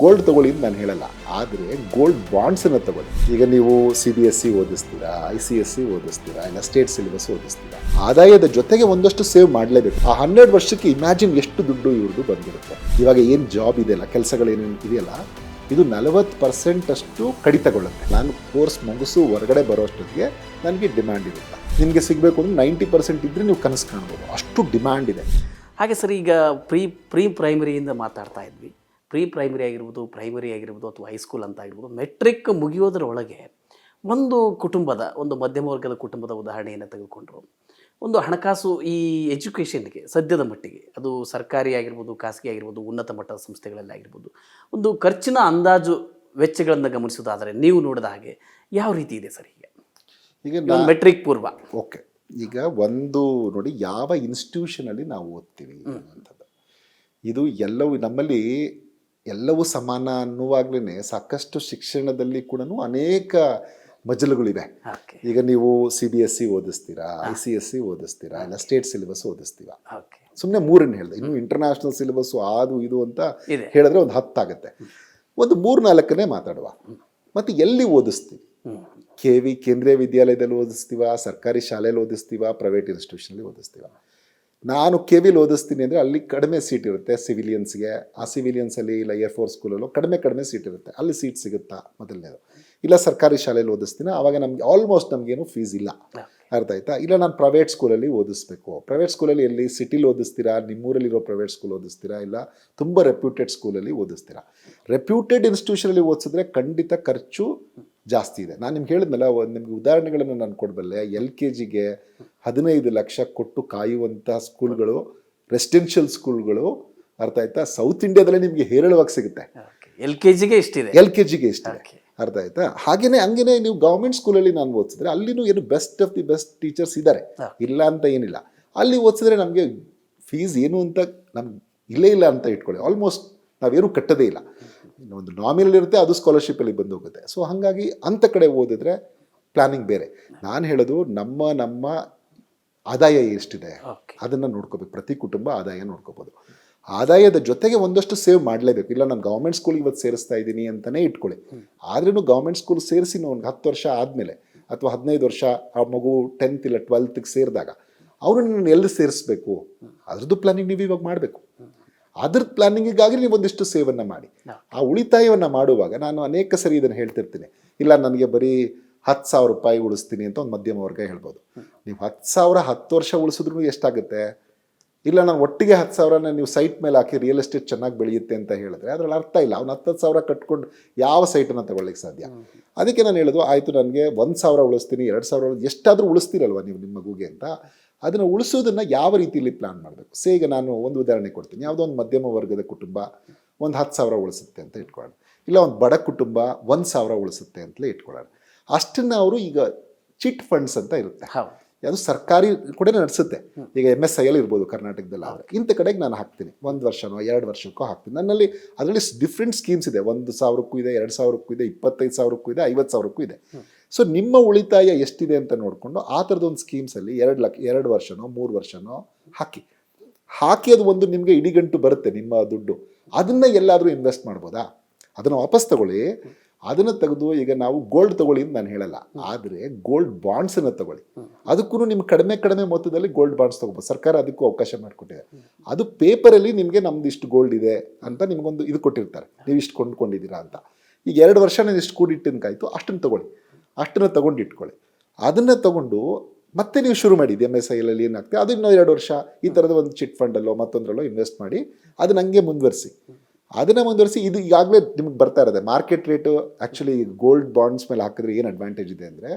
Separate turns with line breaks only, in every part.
Gold ತಗೊಳ್ಳಿ ಅಂತ ನಾನು ಹೇಳಲ್ಲ, ಆದರೆ ಗೋಲ್ಡ್ ಬಾಂಡ್ಸನ್ನು ತಗೊಳ್ಳಿ. ಈಗ ನೀವು CBSE ಓದಿಸ್ತೀರಾ, ICSE ಓದಿಸ್ತೀರಾ, ಇಲ್ಲ ಸ್ಟೇಟ್ ಸಿಲೆಬಸ್ ಓದಿಸ್ತೀರಾ, ಆದಾಯದ ಜೊತೆಗೆ ಒಂದಷ್ಟು ಸೇವ್ ಮಾಡಲೇಬೇಕು. ಆ 12 ವರ್ಷಕ್ಕೆ ಇಮ್ಯಾಜಿನ್ ಎಷ್ಟು ದುಡ್ಡು ಇವ್ರದ್ದು ಬಂದಿರುತ್ತೆ. ಇವಾಗ ಏನು ಜಾಬ್ ಇದೆಯಲ್ಲ, ಕೆಲಸಗಳೇನೇನು ಇದೆಯಲ್ಲ, ಇದು 40% ಅಷ್ಟು ಕಡಿತಗೊಳ್ಳುತ್ತೆ. ನಾನು ಕೋರ್ಸ್ ಮುಗಿಸು ಹೊರಗಡೆ ಬರೋಷ್ಟೊತ್ತಿಗೆ ನನಗೆ ಡಿಮ್ಯಾಂಡ್ ಇರುತ್ತೆ. ನಿಮಗೆ ಸಿಗಬೇಕು ಅಂದರೆ 90% ಇದ್ದರೆ ನೀವು ಕನಸು ಕಾಣ್ಬೋದು, ಅಷ್ಟು ಡಿಮ್ಯಾಂಡ್ ಇದೆ.
ಹಾಗೆ ಸರ್, ಈಗ ಪ್ರೀ ಪ್ರೈಮರಿಯಿಂದ ಮಾತಾಡ್ತಾ ಇದ್ವಿ. ಪ್ರೀ ಪ್ರೈಮರಿ ಆಗಿರ್ಬೋದು, ಪ್ರೈಮರಿ ಆಗಿರ್ಬೋದು, ಅಥವಾ ಹೈಸ್ಕೂಲ್ ಅಂತ ಆಗಿರ್ಬೋದು, ಮೆಟ್ರಿಕ್ ಮುಗಿಯೋದರೊಳಗೆ ಒಂದು ಕುಟುಂಬದ, ಒಂದು ಮಧ್ಯಮ ವರ್ಗದ ಕುಟುಂಬದ ಉದಾಹರಣೆಯನ್ನು ತೆಗೆದುಕೊಂಡ್ರು. ಒಂದು ಹಣಕಾಸು ಈ ಎಜುಕೇಷನ್ಗೆ ಸದ್ಯದ ಮಟ್ಟಿಗೆ, ಅದು ಸರ್ಕಾರಿ ಆಗಿರ್ಬೋದು, ಖಾಸಗಿ ಆಗಿರ್ಬೋದು, ಉನ್ನತ ಮಟ್ಟದ ಸಂಸ್ಥೆಗಳಲ್ಲಿ ಆಗಿರ್ಬೋದು, ಒಂದು ಖರ್ಚಿನ ಅಂದಾಜು ವೆಚ್ಚಗಳನ್ನು ಗಮನಿಸೋದಾದರೆ ನೀವು ನೋಡಿದ ಹಾಗೆ ಯಾವ ರೀತಿ ಇದೆ ಸರ್? ಈಗ ಮೆಟ್ರಿಕ್ ಪೂರ್ವ
ಓಕೆ, ಈಗ ಒಂದು ನೋಡಿ, ಯಾವ ಇನ್ಸ್ಟಿಟ್ಯೂಷನಲ್ಲಿ ನಾವು ಓದ್ತೀವಿ ಅನ್ನುವಂಥದ್ದು. ಇದು ಎಲ್ಲವೂ ನಮ್ಮಲ್ಲಿ ಎಲ್ಲವೂ ಸಮಾನ ಅನ್ನುವಾಗಲೇ ಸಾಕಷ್ಟು ಶಿಕ್ಷಣದಲ್ಲಿ ಕೂಡ ಅನೇಕ ಮಜಲುಗಳಿವೆ. ಈಗ ನೀವು CBSE ಓದಿಸ್ತೀರಾ, ICSE ಓದಿಸ್ತೀರಾ, ಇಲ್ಲ ಸ್ಟೇಟ್ ಸಿಲೆಬಸ್ ಓದಿಸ್ತೀರಾ. ಸುಮ್ಮನೆ 3 ಹೇಳಿದೆ, ಇನ್ನು ಇಂಟರ್ನ್ಯಾಷನಲ್ ಸಿಲೆಬಸ್ಸು ಅದು ಇದು ಅಂತ ಹೇಳಿದ್ರೆ ಒಂದು 10 ಆಗುತ್ತೆ. ಒಂದು 3-4 ಮಾತಾಡುವ. ಮತ್ತು ಎಲ್ಲಿ ಓದಿಸ್ತೀವಿ? KV ಕೇಂದ್ರೀಯ ವಿದ್ಯಾಲಯದಲ್ಲಿ ಓದಿಸ್ತೀವ, ಸರ್ಕಾರಿ ಶಾಲೆಯಲ್ಲಿ ಓದಿಸ್ತೀವ, ಪ್ರೈವೇಟ್ ಇನ್ಸ್ಟಿಟ್ಯೂಷನಲ್ಲಿ ಓದಿಸ್ತೀವ. ನಾನು KVಲಿ ಓದಿಸ್ತೀನಿ ಅಂದರೆ ಅಲ್ಲಿ ಕಡಿಮೆ ಸೀಟ್ ಇರುತ್ತೆ ಸಿವಿಲಿಯನ್ಸ್ಗೆ. ಆ ಸಿವಿಲಿಯನ್ಸಲ್ಲಿ ಇಲ್ಲ ಏರ್ಫೋರ್ಸ್ ಸ್ಕೂಲಲ್ಲೂ ಕಡಿಮೆ ಸೀಟ್ ಇರುತ್ತೆ, ಅಲ್ಲಿ ಸೀಟ್ ಸಿಗುತ್ತಾ ಮೊದಲನೇದು. ಇಲ್ಲ ಸರ್ಕಾರಿ ಶಾಲೆಯಲ್ಲಿ ಓದಿಸ್ತೀನಿ, ಆವಾಗ ನಮಗೆ ಆಲ್ಮೋಸ್ಟ್ ನಮಗೇನು ಫೀಸ್ ಇಲ್ಲ, ಅರ್ಥ ಆಯ್ತಾ? ಇಲ್ಲ ನಾನು ಪ್ರೈವೇಟ್ ಸ್ಕೂಲಲ್ಲಿ ಓದಿಸ್ಬೇಕು. ಪ್ರೈವೇಟ್ ಸ್ಕೂಲಲ್ಲಿ ಎಲ್ಲಿ ಸಿಟಿಲಿ ಓದಿಸ್ತೀರಾ, ನಿಮ್ಮೂರಲ್ಲಿರೋ ಪ್ರೈವೇಟ್ ಸ್ಕೂಲ್ ಓದಿಸ್ತೀರಾ, ಇಲ್ಲ ತುಂಬ ರೆಪ್ಯೂಟೆಡ್ ಸ್ಕೂಲಲ್ಲಿ ಓದಿಸ್ತೀರಾ. ರೆಪ್ಯೂಟೆಡ್ ಇನ್ಸ್ಟಿಟ್ಯೂಷನಲ್ಲಿ ಓದಿಸಿದ್ರೆ ಖಂಡಿತ ಖರ್ಚು ಜಾಸ್ತಿ ಇದೆ. ನಾನು ನಿಮ್ಗೆ ಹೇಳಿದ್ನಲ್ಲ, ನಿಮ್ಗೆ ಉದಾಹರಣೆಗಳನ್ನು ನಾನು ಕೊಡಬಲ್ಲೆ. LKGಗೆ 15 ಲಕ್ಷ ಕೊಟ್ಟು ಕಾಯುವಂಥ ಸ್ಕೂಲ್ಗಳು, ರೆಸಿಡೆನ್ಷಿಯಲ್ ಸ್ಕೂಲ್ಗಳು, ಅರ್ಥ ಆಯ್ತಾ, ಸೌತ್ ಇಂಡಿಯಾದಲ್ಲೇ ನಿಮಗೆ ಹೇರಳವಾಗಿ ಸಿಗುತ್ತೆ.
LKGಗೆ ಇಷ್ಟಿದೆ,
ಅರ್ಥ ಆಯ್ತಾ? ಹಂಗೇನೆ ನೀವು ಗೌರ್ಮೆಂಟ್ ಸ್ಕೂಲಲ್ಲಿ ನಾನು ಓದಿಸಿದ್ರೆ ಅಲ್ಲಿನೂ ಏನು best of the best teachers ಇದ್ದಾರೆ, ಇಲ್ಲ ಅಂತ ಏನಿಲ್ಲ. ಅಲ್ಲಿ ಓದಿಸಿದ್ರೆ ನಮಗೆ ಫೀಸ್ ಏನು ಅಂತ ನಮ್ಗೆ ಇಲ್ಲೇ ಇಲ್ಲ ಅಂತ ಇಟ್ಕೊಳ್ಳಿ. ಆಲ್ಮೋಸ್ಟ್ ನಾವೇನು ಕಟ್ಟೋದೇ ಇಲ್ಲ, ಒಂದು ನಾಮಿನಲ್ ಇರುತ್ತೆ, ಅದು ಸ್ಕಾಲರ್ಶಿಪ್ಪಲ್ಲಿ ಬಂದು ಹೋಗುತ್ತೆ. ಸೊ ಹಾಗಾಗಿ ಅಂಥ ಕಡೆ ಓದಿದ್ರೆ ಪ್ಲಾನಿಂಗ್ ಬೇರೆ. ನಾನು ಹೇಳೋದು ನಮ್ಮ ಆದಾಯ ಎಷ್ಟಿದೆ ಅದನ್ನು ನೋಡ್ಕೋಬೇಕು. ಪ್ರತಿ ಕುಟುಂಬ ಆದಾಯ ನೋಡ್ಕೋಬೋದು. ಆದಾಯದ ಜೊತೆಗೆ ಒಂದಷ್ಟು ಸೇವ್ ಮಾಡಲೇಬೇಕು. ಇಲ್ಲ ನಾನು ಗೌರ್ಮೆಂಟ್ ಸ್ಕೂಲ್ ಇವತ್ತು ಸೇರಿಸ್ತಾ ಇದ್ದೀನಿ ಅಂತಲೇ ಇಟ್ಕೊಳ್ಳಿ, ಆದ್ರೂ ಗೌರ್ಮೆಂಟ್ ಸ್ಕೂಲ್ ಸೇರಿಸಿ ಒಂದು 10 ವರ್ಷ ಆದಮೇಲೆ ಅಥವಾ 15 ವರ್ಷ ಆ ಮಗು 10th ಇಲ್ಲ 12th ಸೇರಿದಾಗ ಅವ್ರನ್ನ ಎಲ್ಲಿ ಸೇರಿಸ್ಬೇಕು ಅದ್ರದ್ದು ಪ್ಲಾನಿಂಗ್ ನೀವು ಇವಾಗ ಮಾಡಬೇಕು. ಅದ್ರ ಪ್ಲಾನಿಂಗಿಗಾಗಿ ನೀವು ಒಂದಿಷ್ಟು ಸೇವನ್ನು ಮಾಡಿ. ಆ ಉಳಿತಾಯವನ್ನು ಮಾಡುವಾಗ ನಾನು ಅನೇಕ ಸರಿ ಇದನ್ನು ಹೇಳ್ತಿರ್ತೀನಿ. ಇಲ್ಲ ನನಗೆ ಬರೀ 10,000 ರೂಪಾಯಿ ಉಳಿಸ್ತೀನಿ ಅಂತ ಒಂದು ಮಧ್ಯಮ ವರ್ಗ ಹೇಳ್ಬೋದು. ನೀವು 10,000 10 ವರ್ಷ ಉಳಿಸಿದ್ರು ಎಷ್ಟಾಗುತ್ತೆ? ಇಲ್ಲ ನಾನು ಒಟ್ಟಿಗೆ 10,000ನ ನೀವು ಸೈಟ್ ಮೇಲೆ ಹಾಕಿ ರಿಯಲ್ ಎಸ್ಟೇಟ್ ಚೆನ್ನಾಗಿ ಬೆಳೆಯುತ್ತೆ ಅಂತ ಹೇಳಿದ್ರೆ ಅದರಲ್ಲಿ ಅರ್ಥ ಇಲ್ಲ. ಅವ್ನು 10,000 ಕಟ್ಕೊಂಡು ಯಾವ ಸೈಟನ್ನು ತಗೊಳ್ಳಿಕ್ಕೆ ಸಾಧ್ಯ? ಅದಕ್ಕೆ ನಾನು ಹೇಳೋದು, ಆಯಿತು ನನಗೆ 1,000 ಉಳಿಸ್ತೀನಿ, 2,000 ಎಷ್ಟಾದರೂ ಉಳಿಸ್ತೀರಲ್ವ ನೀವು ನಿಮ್ಮ ಮಗುಗೆ ಅಂತ. ಅದನ್ನು ಉಳಿಸೋದನ್ನು ಯಾವ ರೀತಿಯಲ್ಲಿ ಪ್ಲಾನ್ ಮಾಡಬೇಕು? ಈಗ ನಾನು ಒಂದು ಉದಾಹರಣೆ ಕೊಡ್ತೀನಿ. ಯಾವುದೋ ಒಂದು ಮಧ್ಯಮ ವರ್ಗದ ಕುಟುಂಬ ಒಂದು 10,000 ಉಳಿಸುತ್ತೆ ಅಂತ ಇಟ್ಕೊಳ್ಳೋಣ. ಇಲ್ಲ ಒಂದು ಬಡ ಕುಟುಂಬ 1,000 ಉಳಿಸುತ್ತೆ ಅಂತಲೇ ಇಟ್ಕೊಳ್ಳೋಣ. ಅಷ್ಟನ್ನು ಅವರು ಈಗ ಚಿಟ್ ಫಂಡ್ಸ್ ಅಂತ ಇರುತ್ತೆ, ಅದು ಸರ್ಕಾರಿ ಕೂಡ ನಡೆಸುತ್ತೆ. ಈಗ MSIL ಇರ್ಬೋದು ಕರ್ನಾಟಕದಲ್ಲಿ. ಆದರೆ ಇಂಥ ಕಡೆಗೆ ನಾನು ಹಾಕ್ತೀನಿ, 1 ವರ್ಷನೋ 2 ವರ್ಷಕ್ಕೋ ಹಾಕ್ತೀನಿ. ನನ್ನಲ್ಲಿ ಅದರಲ್ಲಿ ಡಿಫ್ರೆಂಟ್ ಸ್ಕೀಮ್ಸ್ ಇದೆ. 1,000ಕ್ಕೂ ಇದೆ, 2,000ಕ್ಕೂ ಇದೆ, 25,000ಕ್ಕೂ ಇದೆ, 50,000ಕ್ಕೂ ಇದೆ. ಸೊ ನಿಮ್ಮ ಉಳಿತಾಯ ಎಷ್ಟಿದೆ ಅಂತ ನೋಡಿಕೊಂಡು ಆ ಥರದೊಂದು ಸ್ಕೀಮ್ಸಲ್ಲಿ 2 ವರ್ಷನೋ 3 ವರ್ಷನೋ ಹಾಕಿ ಅದು ಒಂದು ನಿಮಗೆ ಇಡಿಗಂಟು ಬರುತ್ತೆ ನಿಮ್ಮ ದುಡ್ಡು. ಅದನ್ನು ಎಲ್ಲಾದರೂ ಇನ್ವೆಸ್ಟ್ ಮಾಡ್ಬೋದಾ? ಅದನ್ನು ವಾಪಸ್ ತಗೊಳ್ಳಿ. ಅದನ್ನು ತೆಗೆದು ಈಗ ನಾವು ಗೋಲ್ಡ್ ತಗೊಳ್ಳಿ ಅಂತ ನಾನು ಹೇಳಲ್ಲ, ಆದರೆ ಗೋಲ್ಡ್ ಬಾಂಡ್ಸನ್ನು ತಗೊಳ್ಳಿ. ಅದಕ್ಕೂ ನಿಮ್ಗೆ ಕಡಿಮೆ ಮೊತ್ತದಲ್ಲಿ ಗೋಲ್ಡ್ ಬಾಂಡ್ಸ್ ತಗೋಬೋದು. ಸರ್ಕಾರ ಅದಕ್ಕೂ ಅವಕಾಶ ಮಾಡಿಕೊಟ್ಟಿದೆ. ಅದು ಪೇಪರಲ್ಲಿ ನಿಮಗೆ ನಮ್ದು ಇಷ್ಟು ಗೋಲ್ಡ್ ಇದೆ ಅಂತ ನಿಮಗೊಂದು ಇದು ಕೊಟ್ಟಿರ್ತಾರೆ, ನೀವು ಇಷ್ಟು ಕೊಂಡ್ಕೊಂಡಿದ್ದೀರಾ ಅಂತ. ಈಗ 2 ವರ್ಷ ನಾನು ಇಷ್ಟು ಕೂಡಿಟ್ಟಿನ್ಕಾಯ್ತು, ಅಷ್ಟನ್ನು ತಗೊಳ್ಳಿ, ಅಷ್ಟನ್ನು ತಗೊಂಡು ಇಟ್ಕೊಳ್ಳಿ. ಅದನ್ನು ತಗೊಂಡು ಮತ್ತೆ ನೀವು ಶುರು ಮಾಡಿ. MSILಲ್ಲಿ ಏನಾಗ್ತದೆ ಅದು ಇನ್ನೂ 2 ವರ್ಷ ಈ ಥರದ ಒಂದು ಚಿಟ್ ಫಂಡಲ್ಲೋ ಮತ್ತೊಂದರಲ್ಲೋ ಇನ್ವೆಸ್ಟ್ ಮಾಡಿ ಅದನ್ನ ಹಂಗೆ ಮುಂದುವರಿಸಿ. ಇದು ಈಗಾಗಲೇ ನಿಮ್ಗೆ ಬರ್ತಾ ಇರೋದೆ. Market rate actually gold bonds ಮೇಲೆ ಹಾಕಿದ್ರೆ ಏನು ಅಡ್ವಾಂಟೇಜ್ ಇದೆ ಅಂದರೆ,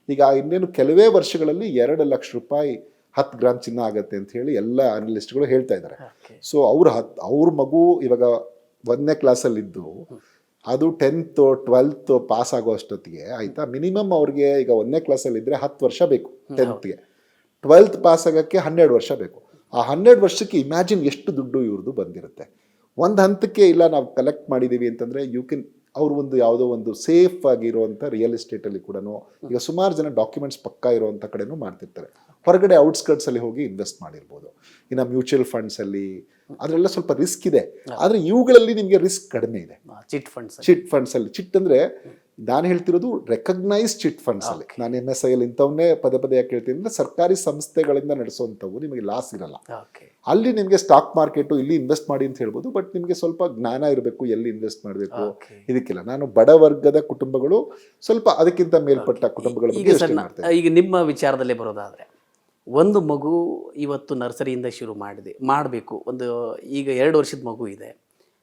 ಈಗ ಇನ್ನೇನು ಕೆಲವೇ ವರ್ಷಗಳಲ್ಲಿ 2 ಲಕ್ಷ ರೂಪಾಯಿ 10 ಗ್ರಾಮ್ ಚಿನ್ನ ಆಗುತ್ತೆ ಅಂತ ಹೇಳಿ ಎಲ್ಲ ಅನಲಿಸ್ಟ್ಗಳು ಹೇಳ್ತಾ ಇದ್ದಾರೆ. ಸೊ ಅವ್ರ ಮಗು ಇವಾಗ 1ನೇ ಕ್ಲಾಸಲ್ಲಿದ್ದು ಅದು 10th 12th ಪಾಸ್ ಆಗೋ ಅಷ್ಟೊತ್ತಿಗೆ ಆಯಿತಾ, ಮಿನಿಮಮ್ ಅವ್ರಿಗೆ ಈಗ 1ನೇ ಕ್ಲಾಸಲ್ಲಿದ್ದರೆ 10 ವರ್ಷ ಬೇಕು, 10th 12th ಪಾಸ್ ಆಗೋಕ್ಕೆ 12 ವರ್ಷ ಬೇಕು. ಆ 12 ವರ್ಷಕ್ಕೆ ಇಮ್ಯಾಜಿನ್ ಎಷ್ಟು ದುಡ್ಡು ಇವ್ರದ್ದು ಬಂದಿರುತ್ತೆ. ಒಂದು ಹಂತಕ್ಕೆ ಇಲ್ಲ ನಾವು ಕಲೆಕ್ಟ್ ಮಾಡಿದ್ದೀವಿ ಅಂತಂದರೆ ಯು ಕ್ಯಾನ್ ಅವರು ಒಂದು ಯಾವುದೋ ಒಂದು ಸೇಫ್ ಆಗಿರುವಂಥ ರಿಯಲ್ ಎಸ್ಟೇಟಲ್ಲಿ ಕೂಡ ಈಗ ಸುಮಾರು ಜನ ಡಾಕ್ಯುಮೆಂಟ್ಸ್ ಪಕ್ಕಾ ಇರುವಂಥ ಕಡೆನೂ ಮಾಡ್ತಿರ್ತಾರೆ. ಹೊರಗಡೆ ಔಟ್ಸ್ಕರ್ಟ್ಸಲ್ಲಿ ಹೋಗಿ ಇನ್ವೆಸ್ಟ್ ಮಾಡಿರ್ಬೋದು. ಇನ್ನು ಮ್ಯೂಚುವಲ್ ಫಂಡ್ಸಲ್ಲಿ ಅದರೆಲ್ಲ ಸ್ವಲ್ಪ ರಿಸ್ಕ್ ಇದೆ, ಆದರೆ ಇವುಗಳಲ್ಲಿ ನಿಮಗೆ ರಿಸ್ಕ್ ಕಡಿಮೆ ಇದೆ. ಚಿಟ್ ಫಂಡ್ಸಲ್ಲಿ, ಚಿಟ್ ಅಂದರೆ ನಾನು ಹೇಳ್ತಿರೋದು ರೆಕಗ್ನೈಸ್ ಚಿಟ್ ಫಂಡ್ಸಲ್ಲಿ. ನಾನು MSI ಅಲ್ಲಿ ಇಂಥವನ್ನೇ ಪದೇ ಪದೇ ಯಾಕೆ ಹೇಳ್ತೀನಿ ಅಂದರೆ ಸರ್ಕಾರಿ ಸಂಸ್ಥೆಗಳಿಂದ ನಡೆಸುವಂಥವು ನಿಮಗೆ ಲಾಸ್ ಇರಲ್ಲ. ಅಲ್ಲಿ ನಿಮಗೆ ಸ್ಟಾಕ್ ಮಾರ್ಕೆಟು ಇಲ್ಲಿ ಇನ್ವೆಸ್ಟ್ ಮಾಡಿ ಅಂತ ಹೇಳ್ಬೋದು, ಬಟ್ ನಿಮಗೆ ಸ್ವಲ್ಪ ಜ್ಞಾನ ಇರಬೇಕು ಎಲ್ಲಿ ಇನ್ವೆಸ್ಟ್ ಮಾಡಬೇಕು ಇದಕ್ಕಿಲ್ಲ. ನಾನು ಬಡ ವರ್ಗದ ಕುಟುಂಬಗಳು ಸ್ವಲ್ಪ ಅದಕ್ಕಿಂತ ಮೇಲ್ಪಟ್ಟ ಕುಟುಂಬಗಳ ಬಗ್ಗೆ ಯೋಚನೆ ಮಾಡ್ತೇನೆ.
ಈಗ ನಿಮ್ಮ ವಿಚಾರದಲ್ಲೇ ಬರೋದಾದರೆ, ಒಂದು ಮಗು ಇವತ್ತು ನರ್ಸರಿಯಿಂದ ಶುರು ಮಾಡಬೇಕು, ಒಂದು ಈಗ 2 ವರ್ಷದ ಮಗು ಇದೆ.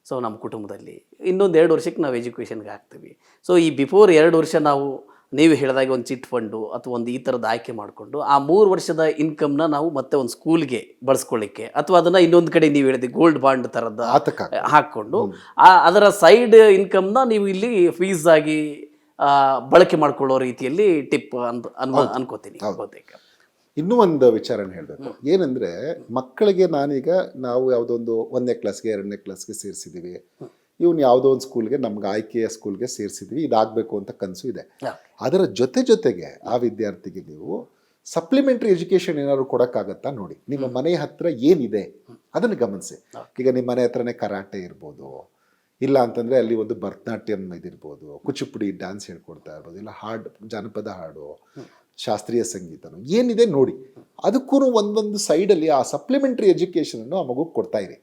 ಸೊ ನಮ್ಮ ಕುಟುಂಬದಲ್ಲಿ ಇನ್ನೊಂದು 2 ವರ್ಷಕ್ಕೆ ನಾವು ಎಜುಕೇಷನ್ಗೆ ಹಾಕ್ತೀವಿ. ಸೊ ಈ ಬಿಫೋರ್ 2 ವರ್ಷ ನಾವು ನೀವು ಹೇಳಿದಾಗೆ ಒಂದು ಚಿಟ್ ಫಂಡು ಅಥವಾ ಒಂದು ಈ ಥರದ್ದು ಆಯ್ಕೆ ಮಾಡಿಕೊಂಡು ಆ 3 ವರ್ಷದ ಇನ್ಕಮ್ನ ನಾವು ಮತ್ತೆ ಒಂದು ಸ್ಕೂಲ್ಗೆ ಬಳಸ್ಕೊಳ್ಳಿಕ್ಕೆ, ಅಥವಾ ಅದನ್ನು ಇನ್ನೊಂದು ಕಡೆ ನೀವು ಹೇಳಿದೆ ಗೋಲ್ಡ್ ಬಾಂಡ್ ಥರದ್ದು ಹಾಕ್ಕೊಂಡು ಅದರ ಸೈಡ್ ಇನ್ಕಮ್ನ ನೀವು ಇಲ್ಲಿ ಫೀಸ್ ಆಗಿ ಬಳಕೆ ಮಾಡ್ಕೊಳ್ಳೋ ರೀತಿಯಲ್ಲಿ ಟಿಪ್ ಅನ್ಕೋತೀನಿ. ಬಹುತೇಕ
ಇನ್ನೂ ಒಂದು ವಿಚಾರನ ಹೇಳಬೇಕು, ಏನಂದರೆ ಮಕ್ಕಳಿಗೆ ನಾನೀಗ ನಾವು ಯಾವುದೊಂದು 1ನೇ ಕ್ಲಾಸ್ಗೆ 2ನೇ ಕ್ಲಾಸ್ಗೆ ಸೇರಿಸಿದ್ದೀವಿ, ಇವನು ಯಾವುದೋ ಒಂದು ಸ್ಕೂಲ್ಗೆ ನಮ್ಗೆ ಆಯ್ಕೆಯ ಸ್ಕೂಲ್ಗೆ ಸೇರಿಸಿದ್ವಿ, ಇದಾಗಬೇಕು ಅಂತ ಕನಸು ಇದೆ. ಅದರ ಜೊತೆಗೆ ಆ ವಿದ್ಯಾರ್ಥಿಗೆ ನೀವು ಸಪ್ಲಿಮೆಂಟ್ರಿ ಎಜುಕೇಷನ್ ಏನಾದ್ರು ಕೊಡೋಕ್ಕಾಗತ್ತಾ ನೋಡಿ. ನಿಮ್ಮ ಮನೆ ಹತ್ರ ಏನಿದೆ ಅದನ್ನು ಗಮನಿಸಿ. ಈಗ ನಿಮ್ಮ ಮನೆ ಹತ್ರನೇ ಕರಾಟೆ ಇರ್ಬೋದು, ಇಲ್ಲ ಅಂತಂದರೆ ಅಲ್ಲಿ ಒಂದು ಭರತನಾಟ್ಯಂ ಇದಿರ್ಬೋದು, ಕುಚಿಪುಡಿ ಡ್ಯಾನ್ಸ್ ಹೇಳ್ಕೊಡ್ತಾ ಇರ್ಬೋದು, ಇಲ್ಲ ಜಾನಪದ ಹಾಡು, ಶಾಸ್ತ್ರೀಯ ಸಂಗೀತನೂ ಏನಿದೆ ನೋಡಿ. ಅದಕ್ಕೂ ಒಂದೊಂದು ಸೈಡಲ್ಲಿ ಆ ಸಪ್ಲಿಮೆಂಟ್ರಿ ಎಜುಕೇಷನನ್ನು ಆ ಮಗುಗೆ ಕೊಡ್ತಾ ಇರಿ.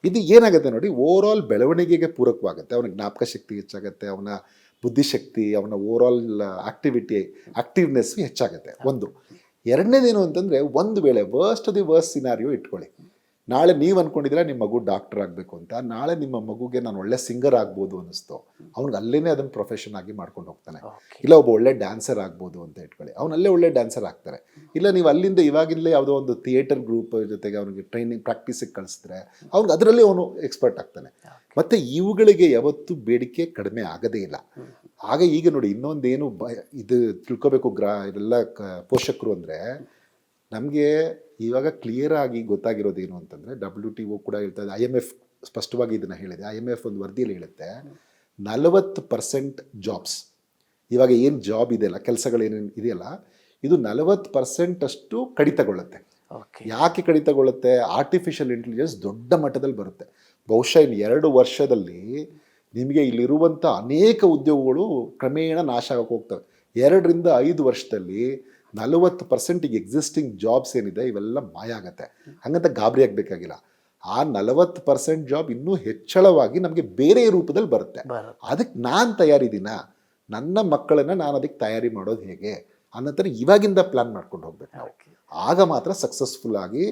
ಇದು ಏನಾಗುತ್ತೆ ನೋಡಿ, ಓವರ್ ಆಲ್ ಬೆಳವಣಿಗೆಗೆ ಪೂರಕವಾಗುತ್ತೆ. ಅವನ ಜ್ಞಾಪಕ ಶಕ್ತಿ ಹೆಚ್ಚಾಗುತ್ತೆ, ಅವನ ಬುದ್ಧಿಶಕ್ತಿ, ಅವನ ಓವರ್ ಆಲ್ ಆಕ್ಟಿವ್ನೆಸ್ ಹೆಚ್ಚಾಗುತ್ತೆ. ಒಂದು. ಎರಡನೇದೇನು ಅಂತಂದರೆ, ಒಂದು ವೇಳೆ ವರ್ಸ್ಟ್ ಸಿನಾರಿಯೋ ಇಟ್ಕೊಳ್ಳಿ. ನಾಳೆ ನೀವು ಅಂದ್ಕೊಂಡಿದ್ರೆ ನಿಮ್ಮ ಮಗು ಡಾಕ್ಟರ್ ಆಗಬೇಕು ಅಂತ, ನಾಳೆ ನಿಮ್ಮ ಮಗುಗೆ ನಾನು ಒಳ್ಳೆ ಸಿಂಗರ್ ಆಗ್ಬೋದು ಅನ್ನಿಸ್ತು, ಅವ್ನಿಗೆ ಅಲ್ಲೇ ಅದನ್ನು ಪ್ರೊಫೆಷನ್ ಆಗಿ ಮಾಡ್ಕೊಂಡು ಹೋಗ್ತಾನೆ. ಇಲ್ಲ ಒಬ್ಬ ಒಳ್ಳೆ ಡ್ಯಾನ್ಸರ್ ಆಗ್ಬೋದು ಅಂತ ಇಟ್ಕೊಳ್ಳಿ, ಅವನಲ್ಲೇ ಒಳ್ಳೆ ಡ್ಯಾನ್ಸರ್ ಆಗ್ತಾರೆ. ಇಲ್ಲ ನೀವು ಅಲ್ಲಿಂದ ಇವಾಗಿಲ್ಲೇ ಯಾವುದೋ ಒಂದು ಥಿಯೇಟರ್ ಗ್ರೂಪ್ ಜೊತೆಗೆ ಅವನಿಗೆ ಟ್ರೈನಿಂಗ್ ಪ್ರಾಕ್ಟೀಸಿಗೆ ಕಳಿಸಿದ್ರೆ ಅವ್ನಿಗೆ ಅದರಲ್ಲಿ ಅವನು ಎಕ್ಸ್ಪರ್ಟ್ ಆಗ್ತಾನೆ. ಮತ್ತು ಇವುಗಳಿಗೆ ಯಾವತ್ತೂ ಬೇಡಿಕೆ ಕಡಿಮೆ ಆಗೋದೇ ಇಲ್ಲ. ಆಗ ಈಗ ನೋಡಿ, ಇನ್ನೊಂದೇನು ಇದು ತಿಳ್ಕೊಬೇಕು ಇದೆಲ್ಲ ಪೋಷಕರು ಅಂದರೆ, ನಮಗೆ ಇವಾಗ ಕ್ಲಿಯರ್ ಆಗಿ ಗೊತ್ತಾಗಿರೋದೇನು ಅಂತಂದರೆ, WTO ಕೂಡ ಹೇಳ್ತಾ ಇದೆ, IMF ಸ್ಪಷ್ಟವಾಗಿ ಇದನ್ನು ಹೇಳಿದೆ. IMF ಒಂದು ವರದಿಯಲ್ಲಿ ಹೇಳುತ್ತೆ 40% ಜಾಬ್ಸ್, ಇವಾಗ ಏನು ಜಾಬ್ ಇದೆಯಲ್ಲ, ಕೆಲಸಗಳೇನೇನು ಇದೆಯಲ್ಲ, ಇದು 40% ಅಷ್ಟು ಕಡಿತಗೊಳ್ಳುತ್ತೆ. ಯಾಕೆ ಕಡಿತಗೊಳ್ಳುತ್ತೆ? ಆರ್ಟಿಫಿಷಿಯಲ್ ಇಂಟೆಲಿಜೆನ್ಸ್ ದೊಡ್ಡ ಮಟ್ಟದಲ್ಲಿ ಬರುತ್ತೆ. ಬಹುಶಃ ಇನ್ನು 2 ವರ್ಷದಲ್ಲಿ ನಿಮಗೆ ಇಲ್ಲಿರುವಂಥ ಅನೇಕ ಉದ್ಯೋಗಗಳು ಕ್ರಮೇಣ ನಾಶ ಆಗೋಕೆ ಹೋಗ್ತವೆ. 2 ರಿಂದ 5 ವರ್ಷದಲ್ಲಿ 40% ಎಕ್ಸಿಸ್ಟಿಂಗ್ ಜಾಬ್ಸ್ ಏನಿದೆ ಇವೆಲ್ಲ ಮಾಯ ಆಗುತ್ತೆ. ಹಾಗಂತ ಗಾಬರಿ ಆಗಬೇಕಾಗಿಲ್ಲ. ಆ 40% ಜಾಬ್ ಇನ್ನೂ ಹೆಚ್ಚಳವಾಗಿ ನಮಗೆ ಬೇರೆ ರೂಪದಲ್ಲಿ ಬರುತ್ತೆ. ಅದಕ್ಕೆ ನಾನು ತಯಾರಿದ್ದೀನ, ನನ್ನ ಮಕ್ಕಳನ್ನು ನಾನು ಅದಕ್ಕೆ ತಯಾರಿ ಮಾಡೋದು ಹೇಗೆ ಅನ್ನೋತರ ಇವಾಗಿಂದ ಪ್ಲಾನ್ ಮಾಡ್ಕೊಂಡು ಹೋಗ್ಬೇಕು. ಆಗ ಮಾತ್ರ ಸಕ್ಸಸ್ಫುಲ್ ಆಗಿ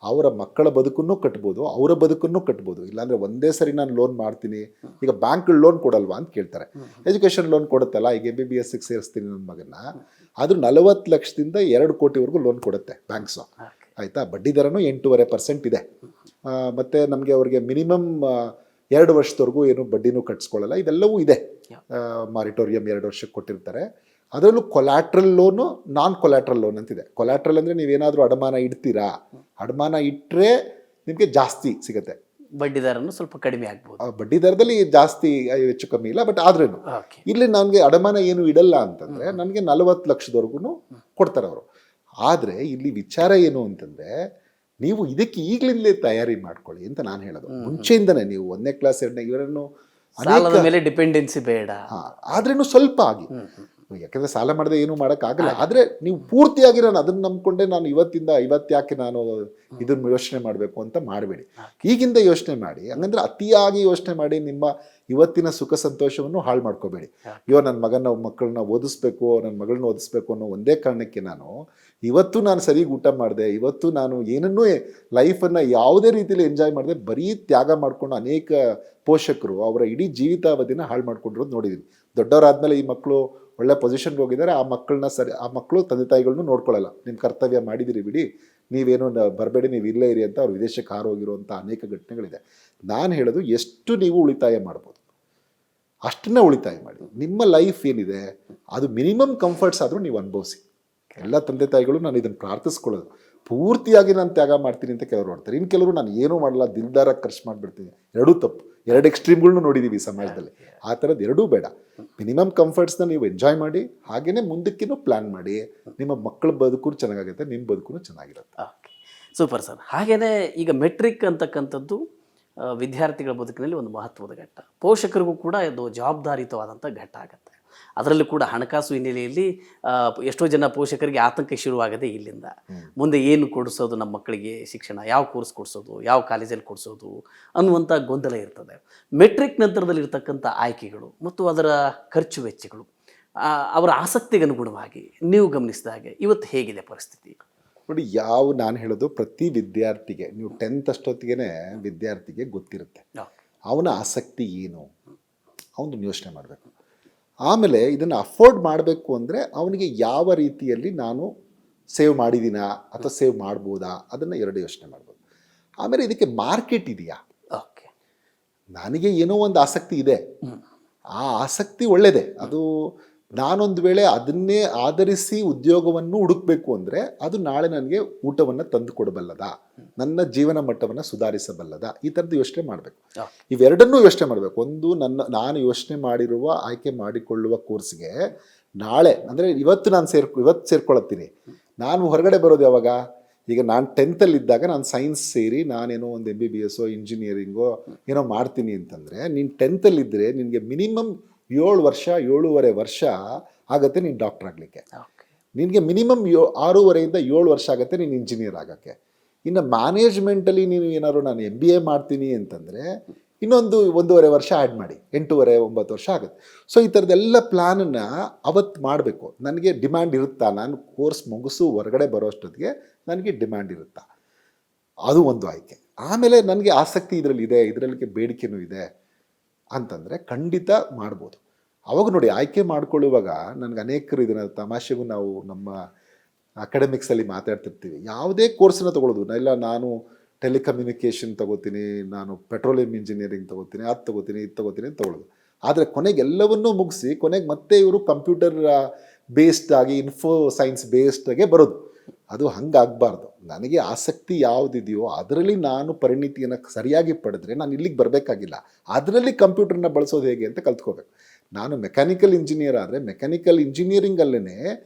ಅವರ ಮಕ್ಕಳ ಬದುಕನ್ನು ಕಟ್ಬೋದು, ಅವರ ಬದುಕನ್ನು ಕಟ್ಬೋದು. ಇಲ್ಲಾಂದರೆ ಒಂದೇ ಸರಿ ನಾನು ಲೋನ್ ಮಾಡ್ತೀನಿ, ಈಗ ಬ್ಯಾಂಕ್ ಲೋನ್ ಕೊಡಲ್ವಾ ಅಂತ ಕೇಳ್ತಾರೆ. ಎಜುಕೇಷನ್ ಲೋನ್ ಕೊಡುತ್ತಲ್ಲ, ಈಗ MBBSಗೆ ಸೇರಿಸ್ತೀನಿ ನನ್ನ ಮಗನ್ನ, ಅದು 40 ಲಕ್ಷದಿಂದ 2 ಕೋಟಿವರೆಗೂ ಲೋನ್ ಕೊಡುತ್ತೆ ಬ್ಯಾಂಕ್ಸು. ಆಯಿತಾ? ಬಡ್ಡಿ ದರನೂ 8.5% ಇದೆ. ಮತ್ತು ನಮಗೆ ಅವ್ರಿಗೆ ಮಿನಿಮಮ್ 2 ವರ್ಷದವರೆಗೂ ಏನು ಬಡ್ಡಿನೂ ಕಟ್ಸ್ಕೊಳ್ಳಲ್ಲ. ಇದೆಲ್ಲವೂ ಇದೆ. ಮಾರಿಟೋರಿಯಂ 2 ವರ್ಷಕ್ಕೆ ಕೊಟ್ಟಿರ್ತಾರೆ. ಅದರಲ್ಲೂ ಕೊಲ್ಯಾಟ್ರಲ್ ಲೋನು, ನಾನ್ ಕೊಲ್ಯಾಟ್ರಲ್ ಲೋನ್ ಅಂತಿದೆ. ಕೊಲ್ಯಾಟ್ರಲ್ ಅಂದರೆ ನೀವೇನಾದರೂ ಅಡಮಾನ ಇಡ್ತೀರಾ, ಅಡಮಾನ ಇಟ್ಟರೆ ನಿಮಗೆ ಜಾಸ್ತಿ ಸಿಗುತ್ತೆ,
ಬಡ್ಡಿ ದರನೂ ಸ್ವಲ್ಪ ಕಡಿಮೆ ಆಗ್ಬೋದು.
ಬಡ್ಡಿ ದರದಲ್ಲಿ ಜಾಸ್ತಿ ಹೆಚ್ಚು ಕಮ್ಮಿ ಇಲ್ಲ, ಬಟ್ ಆದ್ರೂ ಇಲ್ಲಿ ನನಗೆ ಅಡಮಾನ ಏನು ಇಡಲ್ಲ ಅಂತಂದರೆ ನನಗೆ 40 ಲಕ್ಷದವರೆಗೂ ಕೊಡ್ತಾರೆ ಅವರು. ಆದರೆ ಇಲ್ಲಿ ವಿಚಾರ ಏನು ಅಂತಂದರೆ, ನೀವು ಇದಕ್ಕೆ ಈಗಲಿಂದಲೇ ತಯಾರಿ ಮಾಡ್ಕೊಳ್ಳಿ ಅಂತ ನಾನು ಹೇಳೋದು. ಮುಂಚೆಯಿಂದನೇ ನೀವು 1ನೇ ಕ್ಲಾಸ್ 2ನೇ ಇವರನ್ನು
ಸಾಲದ ಮೇಲೆ ಡಿಪೆಂಡೆನ್ಸಿ ಬೇಡ.
ಆದ್ರೇನು ಸ್ವಲ್ಪ ಆಗಿ, ಯಾಕಂದರೆ ಸಾಲ ಮಾಡದೆ ಏನೂ ಮಾಡೋಕ್ಕಾಗಲ್ಲ. ಆದರೆ ನೀವು ಪೂರ್ತಿಯಾಗಿ ನಾನು ಅದನ್ನು ನಂಬ್ಕೊಂಡೆ ನಾನು ಇವತ್ತಿಂದ ಯಾಕೆ ನಾನು ಇದನ್ನು ಯೋಚನೆ ಮಾಡಬೇಕು ಅಂತ ಮಾಡಬೇಡಿ. ಈಗಿಂದ ಯೋಚನೆ ಮಾಡಿ. ಹಂಗಂದ್ರೆ ಅತಿಯಾಗಿ ಯೋಚನೆ ಮಾಡಿ ನಿಮ್ಮ ಇವತ್ತಿನ ಸುಖ ಸಂತೋಷವನ್ನು ಹಾಳು ಮಾಡ್ಕೋಬೇಡಿ. ನನ್ನ ಮಕ್ಕಳನ್ನ ಓದಿಸ್ಬೇಕು, ನನ್ನ ಮಗಳನ್ನ ಓದಿಸ್ಬೇಕು ಅನ್ನೋ ಒಂದೇ ಕಾರಣಕ್ಕೆ ಇವತ್ತು ನಾನು ಸರಿಗೆ ಊಟ ಮಾಡಿದೆ, ಇವತ್ತು ನಾನು ಏನನ್ನೂ ಲೈಫನ್ನು ಯಾವುದೇ ರೀತಿಯಲ್ಲಿ ಎಂಜಾಯ್ ಮಾಡಿದೆ, ಬರೀ ತ್ಯಾಗ ಮಾಡಿಕೊಂಡು ಅನೇಕ ಪೋಷಕರು ಅವರ ಇಡೀ ಜೀವಿತಾವಧಿನ ಹಾಳು ಮಾಡ್ಕೊಂಡಿರೋದು ನೋಡಿದ್ದೀನಿ. ದೊಡ್ಡವರಾದ್ಮೇಲೆ ಈ ಮಕ್ಕಳು ಒಳ್ಳೆ ಪೊಸಿಷನ್ಗೆ ಹೋಗಿದ್ದಾರೆ, ಆ ಮಕ್ಕಳು ತಂದೆ ತಾಯಿಗಳನ್ನೂ ನೋಡ್ಕೊಳ್ಳಲ್ಲ. ನಿಮ್ಮ ಕರ್ತವ್ಯ ಮಾಡಿದಿರಿ ಬಿಡಿ, ನೀವೇನು ಬರಬೇಡಿ, ನೀವು ಇಲ್ಲೇ ಇರಿ ಅಂತ ಅವ್ರು ವಿದೇಶಕ್ಕೆ ಹಾರೋಗಿರುವಂಥ ಅನೇಕ ಘಟನೆಗಳಿದೆ. ನಾನು ಹೇಳೋದು, ಎಷ್ಟು ನೀವು ಉಳಿತಾಯ ಮಾಡ್ಬೋದು ಅಷ್ಟನ್ನ ಉಳಿತಾಯ ಮಾಡಿ. ನಿಮ್ಮ ಲೈಫ್ ಏನಿದೆ ಅದು ಮಿನಿಮಮ್ ಕಂಫರ್ಟ್ಸ್ ಆದರೂ ನೀವು ಅನುಭವಿಸಿ. ಎಲ್ಲ ತಂದೆ ತಾಯಿಗಳು ನಾನು ಇದನ್ನು ಪ್ರಾರ್ಥಿಸ್ಕೊಳ್ಳೋದು. ಪೂರ್ತಿಯಾಗಿ ನಾನು ತ್ಯಾಗ ಮಾಡ್ತೀನಿ ಅಂತ ಕೆಲವರು ನೋಡ್ತಾರೆ. ಇನ್ನು ಕೆಲವರು ನಾನು ಏನೂ ಮಾಡಲ್ಲ, ದಿಲ್ದಾರ ಖರ್ಚು ಮಾಡಿಬಿಡ್ತೀನಿ. ಎರಡೂ ತಪ್ಪು. ಎರಡು ಎಕ್ಸ್ಟ್ರೀಮ್ಗಳ್ನು ನೋಡಿದ್ದೀವಿ ಈ ಸಮಾಜದಲ್ಲಿ. ಆ ಥರದ್ದು ಎರಡೂ ಬೇಡ. ಮಿನಿಮಮ್ ಕಂಫರ್ಟ್ಸ್ನ ನೀವು ಎಂಜಾಯ್ ಮಾಡಿ, ಹಾಗೆಯೇ ಮುಂದಕ್ಕೇನು ಪ್ಲ್ಯಾನ್ ಮಾಡಿ. ನಿಮ್ಮ ಮಕ್ಕಳ ಬದುಕು ಚೆನ್ನಾಗಾಗುತ್ತೆ, ನಿಮ್ಮ ಬದುಕು ಚೆನ್ನಾಗಿರುತ್ತೆ.
Okay, super sir. ಹಾಗೆಯೇ ಈಗ ಮೆಟ್ರಿಕ್ ಅಂತಕ್ಕಂಥದ್ದು ವಿದ್ಯಾರ್ಥಿಗಳ ಬದುಕಿನಲ್ಲಿ ಒಂದು ಮಹತ್ವದ ಘಟ್ಟ. ಪೋಷಕರಿಗೂ ಕೂಡ ಇದು ಜವಾಬ್ದಾರಿಯುತವಾದಂಥ ಘಟ್ಟ ಆಗುತ್ತೆ. ಅದರಲ್ಲೂ ಕೂಡ ಹಣಕಾಸು ಹಿನ್ನೆಲೆಯಲ್ಲಿ ಎಷ್ಟೋ ಜನ ಪೋಷಕರಿಗೆ ಆತಂಕ ಶುರುವಾಗದೆ ಇಲ್ಲಿಂದ ಮುಂದೆ ಏನು ಕೊಡಿಸೋದು, ನಮ್ಮ ಮಕ್ಕಳಿಗೆ ಶಿಕ್ಷಣ ಯಾವ ಕೋರ್ಸ್ ಕೊಡಿಸೋದು, ಯಾವ ಕಾಲೇಜಲ್ಲಿ ಕೊಡಿಸೋದು ಅನ್ನುವಂಥ ಗೊಂದಲ ಇರ್ತದೆ. ಮೆಟ್ರಿಕ್ ನಂತರದಲ್ಲಿರ್ತಕ್ಕಂಥ ಆಯ್ಕೆಗಳು ಮತ್ತು ಅದರ ಖರ್ಚು ವೆಚ್ಚಗಳು ಅವರ ಆಸಕ್ತಿಗೆ ಅನುಗುಣವಾಗಿ ನೀವು ಗಮನಿಸಿದ ಹಾಗೆ ಇವತ್ತು ಹೇಗಿದೆ ಪರಿಸ್ಥಿತಿ?
ನೋಡಿ, ನಾನು ಹೇಳೋದು ಪ್ರತಿ ವಿದ್ಯಾರ್ಥಿಗೆ, ನೀವು 10th ಅಷ್ಟೊತ್ತಿಗೆ ವಿದ್ಯಾರ್ಥಿಗೆ ಗೊತ್ತಿರುತ್ತೆ ಅವನ ಆಸಕ್ತಿ ಏನು, ಅವನು ಯೋಚನೆ ಮಾಡಬೇಕು. ಆಮೇಲೆ ಇದನ್ನು ಅಫೋರ್ಡ್ ಮಾಡಬೇಕು ಅಂದರೆ ಅವನಿಗೆ ಯಾವ ರೀತಿಯಲ್ಲಿ ನಾನು ಸೇವ್ ಮಾಡಿದ್ದೀನಾ ಅಥವಾ ಸೇವ್ ಮಾಡ್ಬೋದಾ, ಅದನ್ನು ಎರಡು ಯೋಚನೆ ಮಾಡ್ಬೋದು. ಆಮೇಲೆ ಇದಕ್ಕೆ ಮಾರ್ಕೆಟ್ ಇದೆಯಾ.
ಓಕೆ,
ನನಗೆ ಏನೋ ಒಂದು ಆಸಕ್ತಿ ಇದೆ, ಆ ಆಸಕ್ತಿ ಒಳ್ಳೆಯದೇ. ಅದು ನಾನೊಂದು ವೇಳೆ ಅದನ್ನೇ ಆಧರಿಸಿ ಉದ್ಯೋಗವನ್ನು ಹುಡುಕಬೇಕು ಅಂದರೆ ಅದು ನಾಳೆ ನನಗೆ ಊಟವನ್ನು ತಂದು ಕೊಡಬಲ್ಲದ, ನನ್ನ ಜೀವನ ಮಟ್ಟವನ್ನು ಸುಧಾರಿಸಬಲ್ಲದ, ಈ ಥರದ್ದು ಯೋಚನೆ ಮಾಡಬೇಕು. ಇವೆರಡನ್ನೂ ಯೋಚನೆ ಮಾಡಬೇಕು. ಒಂದು, ನಾನು ಯೋಚನೆ ಮಾಡಿರುವ ಆಯ್ಕೆ ಮಾಡಿಕೊಳ್ಳುವ ಕೋರ್ಸ್ಗೆ ನಾಳೆ ಅಂದರೆ ಇವತ್ತು ಸೇರ್ಕೊಳತ್ತೀನಿ. ನಾನು ಹೊರಗಡೆ ಬರೋದು ಯಾವಾಗ? ಈಗ ನಾನು 10th ಇದ್ದಾಗ ನಾನು ಸೈನ್ಸ್ ಸೇರಿ ನಾನೇನೋ ಒಂದು MBBS ಇಂಜಿನಿಯರಿಂಗೋ ಏನೋ ಮಾಡ್ತೀನಿ ಅಂತಂದರೆ, ನೀನು 10th ಇದ್ದರೆ ನಿನಗೆ ಮಿನಿಮಮ್ 7.5 ವರ್ಷ ಆಗುತ್ತೆ ನೀನು ಡಾಕ್ಟರ್ ಆಗಲಿಕ್ಕೆ. ನಿನಗೆ ಮಿನಿಮಮ್ 6.5 7 ವರ್ಷ ಆಗುತ್ತೆ ನೀನು ಇಂಜಿನಿಯರ್ ಆಗೋಕ್ಕೆ. ಇನ್ನು ಮ್ಯಾನೇಜ್ಮೆಂಟಲ್ಲಿ ನೀನು ಏನಾದ್ರು ನಾನು MBA ಮಾಡ್ತೀನಿ ಅಂತಂದರೆ ಇನ್ನೊಂದು 1.5 ವರ್ಷ ಆ್ಯಡ್ ಮಾಡಿ 8.5 9 ವರ್ಷ ಆಗುತ್ತೆ. ಸೊ ಈ ಥರದ್ದೆಲ್ಲ ಪ್ಲ್ಯಾನನ್ನು ಅವತ್ತು ಮಾಡಬೇಕು. ನನಗೆ ಡಿಮ್ಯಾಂಡ್ ಇರುತ್ತಾ, ನಾನು ಕೋರ್ಸ್ ಮುಗಿಸು ಹೊರಗಡೆ ಬರೋ ಅಷ್ಟೊತ್ತಿಗೆ ನನಗೆ ಡಿಮ್ಯಾಂಡ್ ಇರುತ್ತಾ, ಅದು ಒಂದು ಆಯ್ಕೆ. ಆಮೇಲೆ ನನಗೆ ಆಸಕ್ತಿ ಇದರಲ್ಲಿದೆ, ಇದರಲ್ಲಿ ಬೇಡಿಕೆನೂ ಇದೆ ಅಂತಂದರೆ ಖಂಡಿತ ಮಾಡ್ಬೋದು. ಅವಾಗ ನೋಡಿ, ಆಯ್ಕೆ ಮಾಡ್ಕೊಳ್ಳುವಾಗ ನನಗೆ ಅನೇಕರು ಇದನ್ನು ತಮಾಷೆಗೂ ನಾವು ನಮ್ಮ ಅಕಾಡೆಮಿಕ್ಸಲ್ಲಿ ಮಾತಾಡ್ತಿರ್ತೀವಿ. ಯಾವುದೇ ಕೋರ್ಸನ್ನ ತೊಗೊಳ್ಳೋದು ಇಲ್ಲ, ನಾನು ಟೆಲಿಕಮ್ಯುನಿಕೇಷನ್ ತೊಗೋತೀನಿ, ನಾನು ಪೆಟ್ರೋಲಿಯಂ ಇಂಜಿನಿಯರಿಂಗ್ ತೊಗೋತೀನಿ, ಅದು ತೊಗೋತೀನಿ, ಇದು ತೊಗೋತೀನಿ ಅಂತ ತೊಗೊಳ್ಳೋದು. ಆದರೆ ಕೊನೆಗೆ ಎಲ್ಲವನ್ನೂ ಮುಗಿಸಿ ಕೊನೆಗೆ ಮತ್ತೆ ಇವರು ಕಂಪ್ಯೂಟರ್ ಬೇಸ್ಡ್ ಆಗಿ ಇನ್ಫೋ ಸೈನ್ಸ್ ಬೇಸ್ಡಾಗೆ ಬರೋದು. ಅದು ಹಂಗಾಗಬಾರ್ದು. ನನಗೆ ಆಸಕ್ತಿ ಯಾವುದಿದೆಯೋ ಅದರಲ್ಲಿ ನಾನು ಪರಿಣಿತಿಯನ್ನು ಸರಿಯಾಗಿ ಪಡೆದ್ರೆ ನಾನು ಇಲ್ಲಿಗೆ ಬರಬೇಕಾಗಿಲ್ಲ. ಅದರಲ್ಲಿ ಕಂಪ್ಯೂಟರ್ನ ಬಳಸೋದು ಹೇಗೆ ಅಂತ ಕಲ್ತ್ಕೋಬೇಕು. ನಾನು ಮೆಕ್ಯಾನಿಕಲ್ ಇಂಜಿನಿಯರ್ ಆದರೆ ಮೆಕ್ಯಾನಿಕಲ್ ಇಂಜಿನಿಯರಿಂಗಲ್ಲೇ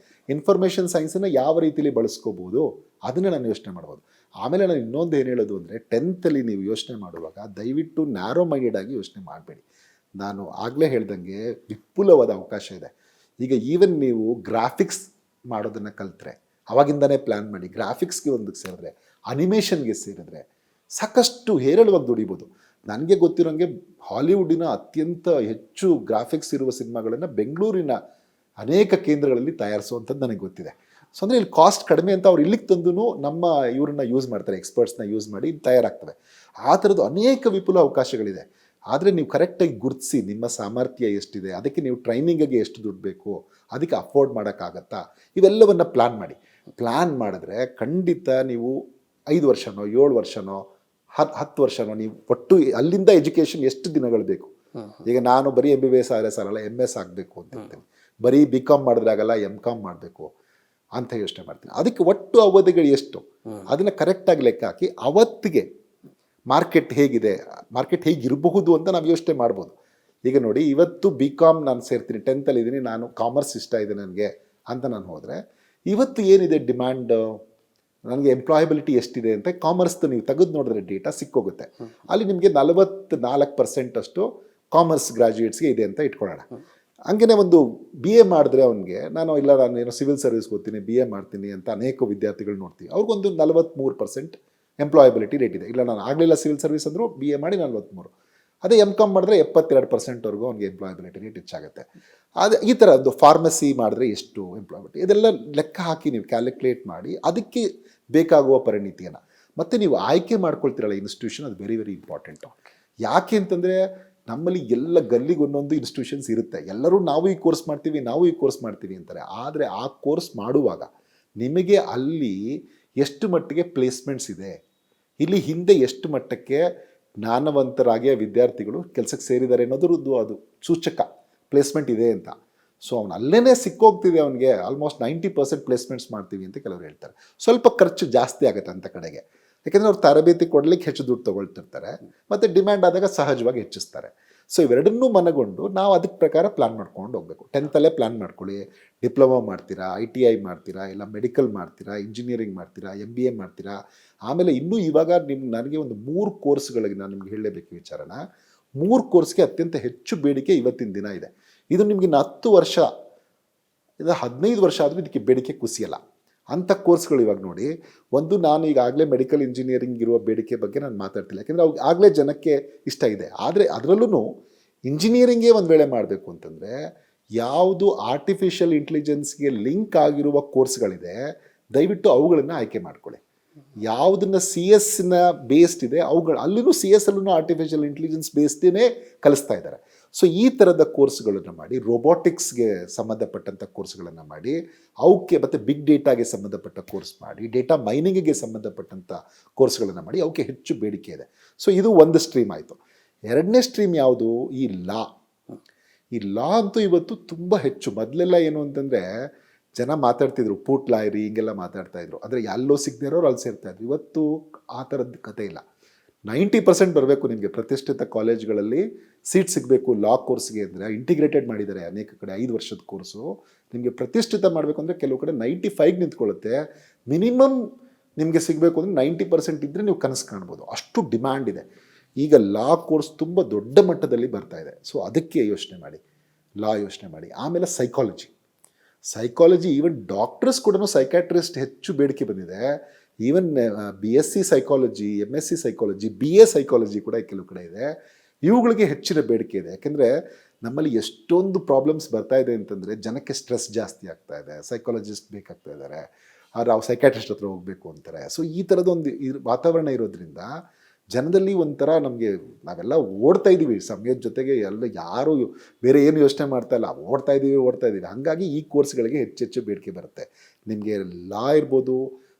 ಇನ್ಫಾರ್ಮೇಷನ್ ಸೈನ್ಸನ್ನು ಯಾವ ರೀತಿಯಲ್ಲಿ ಬಳಸ್ಕೋಬೋದು ಅದನ್ನು ನಾನು ಯೋಚನೆ ಮಾಡ್ಬೋದು. ಆಮೇಲೆ ನಾನು ಇನ್ನೊಂದು ಏನು ಹೇಳೋದು ಅಂದರೆ, 10th ನೀವು ಯೋಚನೆ ಮಾಡುವಾಗ ದಯವಿಟ್ಟು ನ್ಯಾರೋ ಮೈಂಡೆಡ್ ಆಗಿ ಯೋಚನೆ ಮಾಡಬೇಡಿ. ನಾನು ಆಗಲೇ ಹೇಳ್ದಂಗೆ ವಿಪುಲವಾದ ಅವಕಾಶ ಇದೆ. ಈಗ ಈವನ್ ನೀವು ಗ್ರಾಫಿಕ್ಸ್ ಮಾಡೋದನ್ನು ಕಲಿತ್ರೆ ಅವಾಗಿಂದನೇ ಪ್ಲ್ಯಾನ್ ಮಾಡಿ ಗ್ರಾಫಿಕ್ಸ್ಗೆ ಒಂದಕ್ಕೆ ಸೇರಿದ್ರೆ, ಅನಿಮೇಷನ್ಗೆ ಸೇರಿದ್ರೆ ಸಾಕಷ್ಟು ಹೇರಳವಾಗಿ ದುಡಿಬೋದು. ನನಗೆ ಗೊತ್ತಿರೋಂಗೆ ಹಾಲಿವುಡ್ಡಿನ ಅತ್ಯಂತ ಹೆಚ್ಚು ಗ್ರಾಫಿಕ್ಸ್ ಇರುವ ಸಿನಿಮಾಗಳನ್ನು ಬೆಂಗಳೂರಿನ ಅನೇಕ ಕೇಂದ್ರಗಳಲ್ಲಿ ತಯಾರಿಸುವಂಥದ್ದು ನನಗೆ ಗೊತ್ತಿದೆ. ಸೊ ಅಂದರೆ ಇಲ್ಲಿ ಕಾಸ್ಟ್ ಕಡಿಮೆ ಅಂತ ಅವ್ರು ಇಲ್ಲಿಗೆ ತಂದು ನಮ್ಮ ಇವ್ರನ್ನ ಯೂಸ್ ಮಾಡ್ತಾರೆ, ಎಕ್ಸ್ಪರ್ಟ್ಸ್ನ ಯೂಸ್ ಮಾಡಿ ತಯಾರಾಗ್ತವೆ. ಆ ಥರದ್ದು ಅನೇಕ ವಿಪುಲ ಅವಕಾಶಗಳಿದೆ. ಆದರೆ ನೀವು ಕರೆಕ್ಟಾಗಿ ಗುರುತಿಸಿ ನಿಮ್ಮ ಸಾಮರ್ಥ್ಯ ಎಷ್ಟಿದೆ, ಅದಕ್ಕೆ ನೀವು ಟ್ರೈನಿಂಗಿಗೆ ಎಷ್ಟು ದುಡ್ಡು ಬೇಕು, ಅದಕ್ಕೆ ಅಫೋರ್ಡ್ ಮಾಡೋಕ್ಕಾಗತ್ತಾ, ಇವೆಲ್ಲವನ್ನು ಪ್ಲ್ಯಾನ್ ಮಾಡಿದ್ರೆ ಖಂಡಿತ ನೀವು 5 ವರ್ಷನೋ 7 ವರ್ಷನೋ 10 ವರ್ಷನೋ ನೀವು ಒಟ್ಟು ಅಲ್ಲಿಂದ ಎಜುಕೇಷನ್ ಎಷ್ಟು ದಿನಗಳು ಬೇಕು. ಈಗ ನಾನು ಬರೀ MBBS ಆದರೆ ಸಾಲಲ್ಲ, MS ಆಗಬೇಕು ಅಂತ ಹೇಳ್ತೀನಿ. ಬರೀ BCom ಮಾಡಿದ್ರೆ ಆಗಲ್ಲ, MCom ಮಾಡಬೇಕು ಅಂತ ಯೋಚನೆ ಮಾಡ್ತೀನಿ. ಅದಕ್ಕೆ ಒಟ್ಟು ಅವಧಿಗಳು ಎಷ್ಟು ಅದನ್ನು ಕರೆಕ್ಟಾಗಿ ಲೆಕ್ಕ ಹಾಕಿ ಅವತ್ತಿಗೆ ಮಾರ್ಕೆಟ್ ಹೇಗಿದೆ, ಮಾರ್ಕೆಟ್ ಹೇಗಿರಬಹುದು ಅಂತ ನಾವು ಯೋಚನೆ ಮಾಡ್ಬೋದು. ಈಗ ನೋಡಿ, ಇವತ್ತು BCom ನಾನು ಸೇರ್ತೀನಿ, 10th ಇದ್ದೀನಿ, ನಾನು ಕಾಮರ್ಸ್ ಇಷ್ಟ ಇದೆ ನನಗೆ ಅಂತ ನಾನು ಹೋದರೆ ಇವತ್ತು ಏನಿದೆ ಡಿಮ್ಯಾಂಡ್, ನನಗೆ ಎಂಪ್ಲಾಯಬಿಲಿಟಿ ಎಷ್ಟಿದೆ ಅಂತ ಕಾಮರ್ಸ್ದು ನೀವು ತೆಗೆದು ನೋಡಿದ್ರೆ ಡೇಟಾ ಸಿಕ್ಕೋಗುತ್ತೆ. ಅಲ್ಲಿ ನಿಮಗೆ 44% ಅಷ್ಟು ಕಾಮರ್ಸ್ ಗ್ರಾಜ್ಯುಯೇಟ್ಸ್ಗೆ ಇದೆ ಅಂತ ಇಟ್ಕೊಳ್ಳೋಣ. ಹಂಗೆ ಒಂದು BA ಮಾಡಿದ್ರೆ ಅವನಿಗೆ ನಾನು ಏನೋ ಸಿವಿಲ್ ಸರ್ವಿಸ್ ಓದ್ತೀನಿ, BA ಮಾಡ್ತೀನಿ ಅಂತ ಅನೇಕ ವಿದ್ಯಾರ್ಥಿಗಳು ನೋಡ್ತೀವಿ. ಅವ್ರಿಗೊಂದು 43% ಎಂಪ್ಲಾಯಬಿಲಿಟಿ ರೇಟ್ ಇದೆ. ಇಲ್ಲ, ನಾನು ಆಗಲಿಲ್ಲ ಸಿವಿಲ್ ಸರ್ವಿಸ್ ಅಂದರೂ BA ಮಾಡಿ 43. ಅದೇ MCom ಮಾಡಿದ್ರೆ 72%ವರೆಗೂ ಅವ್ನಿಗೆ ಎಂಪ್ಲಾಯಬಿಲಿಟಿ ರೇಟ್ ಹೆಚ್ಚಾಗುತ್ತೆ. ಅದು ಈ ಥರ ಒಂದು ಫಾರ್ಮಸಿ ಮಾಡಿದ್ರೆ ಎಷ್ಟು ಎಂಪ್ಲಾಯಬಿಲಿಟಿ, ಇದೆಲ್ಲ ಲೆಕ್ಕ ಹಾಕಿ ನೀವು ಕ್ಯಾಲ್ಕುಲೇಟ್ ಮಾಡಿ ಅದಕ್ಕೆ ಬೇಕಾಗುವ ಪರಿಣಿತಿಯನ್ನು ಮತ್ತು ನೀವು ಆಯ್ಕೆ ಮಾಡ್ಕೊಳ್ತಿರಲ್ಲ ಇನ್ಸ್ಟಿಟ್ಯೂಷನ್, ಅದು ವೆರಿ ವೆರಿ ಇಂಪಾರ್ಟೆಂಟು. ಯಾಕೆ ಅಂತಂದರೆ ನಮ್ಮಲ್ಲಿ ಎಲ್ಲ ಗಲ್ಲಿಗೆ ಒಂದೊಂದು ಇನ್ಸ್ಟಿಟ್ಯೂಷನ್ಸ್ ಇರುತ್ತೆ. ಎಲ್ಲರೂ ನಾವು ಈ ಕೋರ್ಸ್ ಮಾಡ್ತೀವಿ ಅಂತಾರೆ. ಆದರೆ ಆ ಕೋರ್ಸ್ ಮಾಡುವಾಗ ನಿಮಗೆ ಅಲ್ಲಿ ಎಷ್ಟು ಮಟ್ಟಿಗೆ ಪ್ಲೇಸ್ಮೆಂಟ್ಸ್ ಇದೆ, ಇಲ್ಲಿ ಹಿಂದೆ ಎಷ್ಟು ಮಟ್ಟಕ್ಕೆ ಜ್ಞಾನವಂತರಾಗಿಯ ವಿದ್ಯಾರ್ಥಿಗಳು ಕೆಲಸಕ್ಕೆ ಸೇರಿದ್ದಾರೆ ಅನ್ನೋದ್ರದ್ದು ಅದು ಸೂಚಕ ಪ್ಲೇಸ್ಮೆಂಟ್ ಇದೆ ಅಂತ. ಸೊ ಅವ್ನು ಅಲ್ಲೇ ಸಿಕ್ಕೋಗ್ತಿದೆ, ಅವನಿಗೆ ಆಲ್ಮೋಸ್ಟ್ 90% ಪ್ಲೇಸ್ಮೆಂಟ್ಸ್ ಮಾಡ್ತೀವಿ ಅಂತ ಕೆಲವರು ಹೇಳ್ತಾರೆ. ಸ್ವಲ್ಪ ಖರ್ಚು ಜಾಸ್ತಿ ಆಗುತ್ತೆ ಅಂತ ಕಡೆಗೆ, ಯಾಕೆಂದರೆ ಅವ್ರು ತರಬೇತಿ ಕೊಡಲಿಕ್ಕೆ ಹೆಚ್ಚು ದುಡ್ಡು ತೊಗೊಳ್ತಿರ್ತಾರೆ, ಮತ್ತು ಡಿಮ್ಯಾಂಡ್ ಆದಾಗ ಸಹಜವಾಗಿ ಹೆಚ್ಚಿಸ್ತಾರೆ. ಸೊ ಇವೆರಡನ್ನೂ ಮನಗೊಂಡು ನಾವು ಅದಕ್ಕೆ ಪ್ರಕಾರ ಪ್ಲ್ಯಾನ್ ಮಾಡ್ಕೊಂಡು ಹೋಗಬೇಕು. 10th ಪ್ಲ್ಯಾನ್ ಮಾಡ್ಕೊಳ್ಳಿ. ಡಿಪ್ಲೊಮಾ ಮಾಡ್ತೀರಾ, ITI ಮಾಡ್ತೀರಾ, ಇಲ್ಲ ಮೆಡಿಕಲ್ ಮಾಡ್ತೀರಾ, ಇಂಜಿನಿಯರಿಂಗ್ ಮಾಡ್ತೀರಾ, MBA ಮಾಡ್ತೀರಾ. ಆಮೇಲೆ ಇನ್ನೂ ಇವಾಗ ನನಗೆ ಒಂದು 3 ಕೋರ್ಸ್ಗಳಿಗೆ ನಾನು ನಿಮ್ಗೆ ಹೇಳಲೇಬೇಕು ವಿಚಾರನ. 3 ಕೋರ್ಸ್ಗೆ ಅತ್ಯಂತ ಹೆಚ್ಚು ಬೇಡಿಕೆ ಇವತ್ತಿನ ದಿನ ಇದೆ. ಇದು ನಿಮಗೆ 10 ವರ್ಷ ಇದು 15 ವರ್ಷ ಆದರೂ ಇದಕ್ಕೆ ಬೇಡಿಕೆ ಕುಸಿಯಲ್ಲ ಅಂಥ ಕೋರ್ಸ್ಗಳು ಇವಾಗ ನೋಡಿ. ಒಂದು, ನಾನು ಈಗಾಗಲೇ ಮೆಡಿಕಲ್ ಇಂಜಿನಿಯರಿಂಗ್ ಇರುವ ಬೇಡಿಕೆ ಬಗ್ಗೆ ನಾನು ಮಾತಾಡ್ತಿಲ್ಲ, ಯಾಕೆಂದರೆ ಅವು ಆಗಲೇ ಜನಕ್ಕೆ ಇಷ್ಟ ಇದೆ. ಆದರೆ ಅದರಲ್ಲೂ ಇಂಜಿನಿಯರಿಂಗೇ ಒಂದು ವೇಳೆ ಮಾಡಬೇಕು ಅಂತಂದರೆ ಯಾವುದು ಆರ್ಟಿಫಿಷಿಯಲ್ ಇಂಟೆಲಿಜೆನ್ಸ್ಗೆ ಲಿಂಕ್ ಆಗಿರುವ ಕೋರ್ಸ್ಗಳಿದೆ, ದಯವಿಟ್ಟು ಅವುಗಳನ್ನು ಆಯ್ಕೆ ಮಾಡ್ಕೊಳ್ಳಿ. ಯಾವುದನ್ನು CS ಬೇಸ್ಡ್ ಇದೆ ಅಲ್ಲೂ CS ಅಲ್ಲೂ ಆರ್ಟಿಫಿಷಿಯಲ್ ಇಂಟೆಲಿಜೆನ್ಸ್ ಬೇಸ್ಡೇ ಕಲಿಸ್ತಾ ಇದ್ದಾರೆ. ಸೊ ಈ ಥರದ ಕೋರ್ಸ್ಗಳನ್ನು ಮಾಡಿ, ರೋಬೋಟಿಕ್ಸ್ಗೆ ಸಂಬಂಧಪಟ್ಟಂಥ ಕೋರ್ಸ್ಗಳನ್ನು ಮಾಡಿ, ಅವಕ್ಕೆ ಮತ್ತು ಬಿಗ್ ಡೇಟಾಗೆ ಸಂಬಂಧಪಟ್ಟ ಕೋರ್ಸ್ ಮಾಡಿ, ಡೇಟಾ ಮೈನಿಂಗಿಗೆ ಸಂಬಂಧಪಟ್ಟಂಥ ಕೋರ್ಸ್ಗಳನ್ನು ಮಾಡಿ, ಅವಕ್ಕೆ ಹೆಚ್ಚು ಬೇಡಿಕೆ ಇದೆ. ಸೊ ಇದು ಒಂದು ಸ್ಟ್ರೀಮ್ ಆಯಿತು. ಎರಡನೇ ಸ್ಟ್ರೀಮ್ ಯಾವುದು? ಈ ಲಾ ಅಂತೂ ಇವತ್ತು ತುಂಬ ಹೆಚ್ಚು. ಮೊದಲೆಲ್ಲ ಏನು ಅಂತಂದರೆ ಜನ ಮಾತಾಡ್ತಿದ್ರು, ಪೂಟ್ ಲಾಯರಿ ಹಿಂಗೆಲ್ಲ ಮಾತಾಡ್ತಾಯಿದ್ರು, ಅಂದರೆ ಎಲ್ಲೋ ಸಿಗದೇ ಇರೋರು ಅಲ್ಲಿ ಸೇರ್ತಾಯಿದ್ರು. ಇವತ್ತು ಆ ಥರದ್ದು ಕತೆ ಇಲ್ಲ. 90% ಬರಬೇಕು ನಿಮಗೆ ಪ್ರತಿಷ್ಠಿತ ಕಾಲೇಜ್ಗಳಲ್ಲಿ ಸೀಟ್ ಸಿಗಬೇಕು ಲಾ ಕೋರ್ಸ್ಗೆ ಅಂದರೆ. ಇಂಟಿಗ್ರೇಟೆಡ್ ಮಾಡಿದ್ದಾರೆ ಅನೇಕ ಕಡೆ 5 ವರ್ಷದ ಕೋರ್ಸು. ನಿಮಗೆ ಪ್ರತಿಷ್ಠಿತ ಮಾಡಬೇಕು ಅಂದರೆ ಕೆಲವು ಕಡೆ 95 ನಿಂತ್ಕೊಳ್ಳುತ್ತೆ. ಮಿನಿಮಮ್ ನಿಮಗೆ ಸಿಗಬೇಕು ಅಂದರೆ 90% ಇದ್ದರೆ ನೀವು ಕನಸು ಕಾಣ್ಬೋದು, ಅಷ್ಟು ಡಿಮ್ಯಾಂಡ್ ಇದೆ. ಈಗ ಲಾ ಕೋರ್ಸ್ ತುಂಬ ದೊಡ್ಡ ಮಟ್ಟದಲ್ಲಿ ಬರ್ತಾ ಇದೆ. ಸೊ ಅದಕ್ಕೆ ಯೋಚನೆ ಮಾಡಿ, ಲಾ ಯೋಚನೆ ಮಾಡಿ. ಆಮೇಲೆ ಸೈಕಾಲಜಿ ಈವನ್ ಡಾಕ್ಟರ್ಸ್ ಕೂಡ ಸೈಕ್ಯಾಟ್ರಿಸ್ಟ್ ಹೆಚ್ಚು ಬೇಡಿಕೆ ಬಂದಿದೆ. Even BSc psychology, MSc psychology, BA psychology ಕೂಡ ಕೆಲವು ಕಡೆ ಇದೆ. ಇವುಗಳಿಗೆ ಹೆಚ್ಚಿನ ಬೇಡಿಕೆ ಇದೆ. ಯಾಕೆಂದರೆ ನಮ್ಮಲ್ಲಿ ಎಷ್ಟೊಂದು ಪ್ರಾಬ್ಲಮ್ಸ್ ಬರ್ತಾ ಇದೆ ಅಂತಂದರೆ ಜನಕ್ಕೆ ಸ್ಟ್ರೆಸ್ ಜಾಸ್ತಿ ಆಗ್ತಾ ಇದೆ, ಸೈಕಾಲಜಿಸ್ಟ್ ಬೇಕಾಗ್ತಾ ಇದ್ದಾರೆ, ಆದರೆ ನಾವು ಸೈಕ್ಯಾಟ್ರಿಸ್ಟ್ ಹತ್ರ ಹೋಗಬೇಕು ಅಂತಾರೆ. ಸೊ ಈ ಥರದೊಂದು ವಾತಾವರಣ ಇರೋದ್ರಿಂದ ಜನದಲ್ಲಿ ಒಂಥರ ನಮಗೆ ನಾವೆಲ್ಲ ಓಡ್ತಾ ಇದ್ದೀವಿ ಸಮಯದ ಜೊತೆಗೆ, ಎಲ್ಲ ಯಾರು ಬೇರೆ ಏನು ಯೋಚನೆ ಮಾಡ್ತಾ ಇಲ್ಲ, ಓಡ್ತಾ ಇದ್ದೀವಿ. ಹಾಗಾಗಿ ಈ ಕೋರ್ಸ್ಗಳಿಗೆ ಹೆಚ್ಚೆಚ್ಚು ಬೇಡಿಕೆ ಬರುತ್ತೆ. ನಿಮಗೆ ಲಾ ಇರ್ಬೋದು,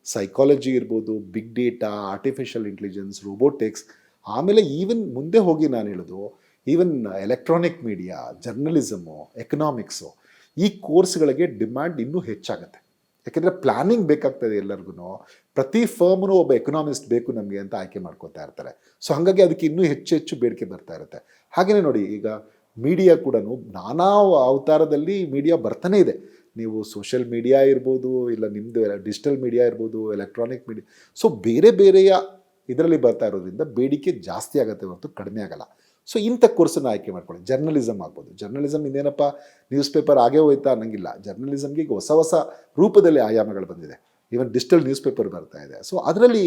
ಸೈಕಾಲಜಿ ಇರ್ಬೋದು, big data, artificial intelligence, robotics, ಆಮೇಲೆ ಈವನ್ ಮುಂದೆ ಹೋಗಿ ನಾನು ಹೇಳೋದು even electronic media, journalism, economics, ಈ ಕೋರ್ಸ್ಗಳಿಗೆ ಡಿಮ್ಯಾಂಡ್ ಇನ್ನೂ ಹೆಚ್ಚಾಗುತ್ತೆ. ಯಾಕೆಂದರೆ ಪ್ಲ್ಯಾನಿಂಗ್ ಬೇಕಾಗ್ತದೆ ಎಲ್ಲರಿಗೂ. ಪ್ರತಿ ಫರ್ಮ್ನೂ ಒಬ್ಬ ಎಕನಾಮಿಸ್ಟ್ ಬೇಕು ನಮಗೆ ಅಂತ ಆಯ್ಕೆ ಮಾಡ್ಕೋತಾ ಇರ್ತಾರೆ. ಸೊ ಹಾಗಾಗಿ ಅದಕ್ಕೆ ಇನ್ನೂ ಹೆಚ್ಚು ಬೇಡಿಕೆ ಬರ್ತಾ ಇರುತ್ತೆ. ಹಾಗೆಯೇ ನೋಡಿ, ಈಗ ಮೀಡಿಯಾ ಕೂಡ ನಾನಾ ಅವತಾರದಲ್ಲಿ ಮೀಡಿಯಾ ಬರ್ತಾನೆ ಇದೆ. ನೀವು ಸೋಷಿಯಲ್ ಮೀಡಿಯಾ ಇರ್ಬೋದು, ಇಲ್ಲ ನಿಮ್ಮದು ಡಿಜಿಟಲ್ ಮೀಡಿಯಾ ಇರ್ಬೋದು, ಎಲೆಕ್ಟ್ರಾನಿಕ್ ಮೀಡಿಯಾ. ಸೊ ಬೇರೆಯ ಇದರಲ್ಲಿ ಬರ್ತಾ ಇರೋದ್ರಿಂದ ಬೇಡಿಕೆ ಜಾಸ್ತಿ ಆಗುತ್ತೆ ಹೊರತು ಕಡಿಮೆ ಆಗಲ್ಲ. ಸೊ ಇಂಥ ಕೋರ್ಸನ್ನು ಆಯ್ಕೆ ಮಾಡ್ಕೊಳ್ಳಿ. ಜರ್ನಲಿಸಮ್ ಆಗ್ಬೋದು. ಜರ್ನಲಿಸಮ್ ಇನ್ನೇನಪ್ಪ ನ್ಯೂಸ್ ಪೇಪರ್ ಆಗೇ ಹೋಯ್ತಾ ಅನ್ನಂಗಿಲ್ಲ. ಜರ್ನಲಿಸಮ್ಗೆ ಈಗ ಹೊಸ ರೂಪದಲ್ಲಿ ಆಯಾಮಗಳು ಬಂದಿದೆ. ಈವನ್ ಡಿಜಿಟಲ್ ನ್ಯೂಸ್ ಪೇಪರ್ ಬರ್ತಾ ಇದೆ. ಸೊ ಅದರಲ್ಲಿ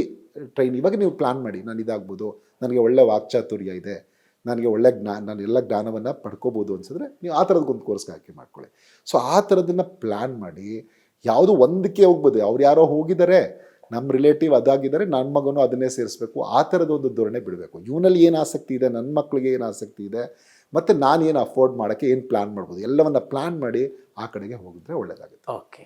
ಇವಾಗ ನೀವು ಪ್ಲ್ಯಾನ್ ಮಾಡಿ, ನಾನು ಇದಾಗ್ಬೋದು, ನನಗೆ ಒಳ್ಳೆ ವಾಕ್ಚಾತುರ್ಯ ಇದೆ, ನನಗೆ ನಾನು ಎಲ್ಲ ಜ್ಞಾನವನ್ನು ಪಡ್ಕೋಬೋದು ಅನ್ಸಿದ್ರೆ ನೀವು ಆ ಥರದೊಂದು ಕೋರ್ಸ್ಗೆ ಆಯ್ಕೆ ಮಾಡ್ಕೊಳ್ಳಿ. ಸೊ ಆ ಥರದನ್ನು ಪ್ಲ್ಯಾನ್ ಮಾಡಿ, ಯಾವುದು ಒಂದಕ್ಕೆ ಹೋಗ್ಬೋದು. ಅವ್ರು ಯಾರೋ ಹೋಗಿದ್ದಾರೆ, ನಮ್ಮ ರಿಲೇಟಿವ್ ಅದಾಗಿದ್ದಾರೆ, ನನ್ನ ಮಗನೂ ಅದನ್ನೇ ಸೇರಿಸ್ಬೇಕು, ಆ ಥರದೊಂದು ಧೋರಣೆ ಬಿಡಬೇಕು. ಇವನಲ್ಲಿ ಏನು ಆಸಕ್ತಿ ಇದೆ, ನನ್ನ ಮಕ್ಕಳಿಗೆ ಏನು ಆಸಕ್ತಿ ಇದೆ, ಮತ್ತು ನಾನು ಏನು ಅಫೋರ್ಡ್ ಮಾಡೋಕ್ಕೆ ಏನು ಪ್ಲ್ಯಾನ್ ಮಾಡ್ಬೋದು, ಎಲ್ಲವನ್ನು ಪ್ಲ್ಯಾನ್ ಮಾಡಿ ಆ ಕಡೆಗೆ ಹೋಗಿದ್ರೆ ಒಳ್ಳೆಯದಾಗುತ್ತೆ.
ಓಕೆ.